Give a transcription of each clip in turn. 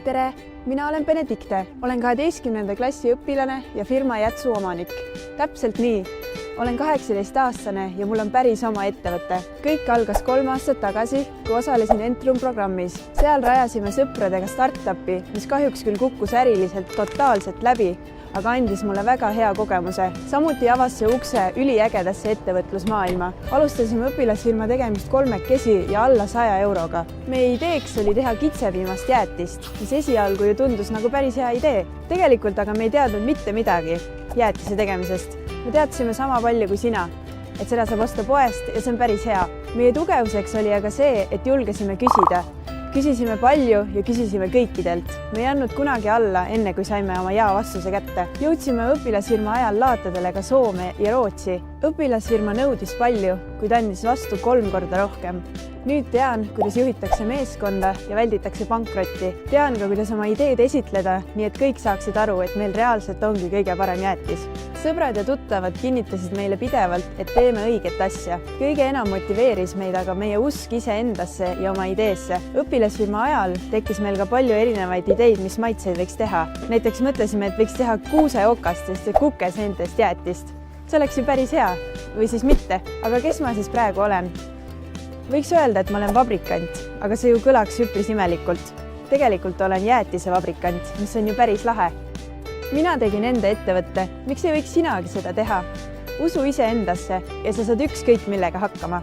Tere, mina olen Benedikte, olen 12. klassi õpilane ja firma Jätsu omanik. Täpselt nii. Olen 18-aastane ja mul on päris oma ettevõte. Kõik algas 3 aastat tagasi, kui osalesin Entrum programmis. Seal rajasime sõpradega startupi, mis kahjuks küll kukkus äriliselt totaalselt läbi, aga andis mulle väga hea kogemuse. Samuti avas see ukse üliägedasse ettevõtlusmaailma. Alustasime õpilasfirma tegemist 3 ja alla 100 euroga. Meie ideeks oli teha kitsepiimast jäätist, mis esialgu ju tundus nagu päris hea idee. Tegelikult aga me ei teadnud mitte midagi jäätise tegemisest. Me teadsime sama palju kui sina, et seda saab osta poest ja see on päris hea. Meie tugevuseks oli aga see, et julgesime küsida. Küsisime palju ja küsisime kõikidelt. Me ei andnud kunagi alla, enne kui saime oma ja-vastuse kätte. Jõudsime õpilasfirma ajal laatadele ka Soome ja Rootsi. Õpilasfirma nõudis palju, kuid andis vastu 3 korda rohkem. Nüüd tean, kuidas juhitakse meeskonda ja välditakse pankrotti. Tean ka, kuidas oma ideed esitleda, nii et kõik saaksid aru, et meil reaalselt ongi kõige parem jäätis. Sõbrad ja tuttavad kinnitasid meile pidevalt, et teeme õiget asja. Kõige enam motiveeris meid aga meie usk iseendasse ja oma ideesse. Õpilasfirma ajal tekkis meil ka palju erinevaid ideid, mis maitseid võiks teha. Näiteks mõtlesime, et võiks teha kuuseokastest ja kukeseentest jäätist. See oleks ju päris hea või siis mitte, aga kes ma siis praegu olen? Võiks öelda, et ma olen vabrikant, aga see ju kõlaks üpris imelikult. Tegelikult olen jäätisevabrikant, mis on ju päris lahe. Mina tegin enda ettevõtte, miks ei võiks sinagi seda teha? Usu iseendasse ja sa saad ükskõik millega hakkama.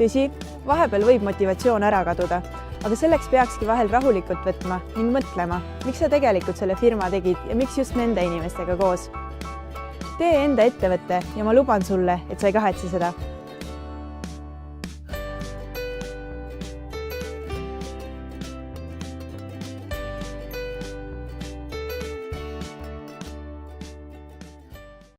Tõsi, vahepeal võib motivatsioon ära kaduda, aga selleks peakski vahel rahulikult võtma ning mõtlema, miks sa tegelikult selle firma tegid ja miks just nende inimestega koos. Tee enda ettevõtte ja ma luban sulle, et sa ei kahetse seda.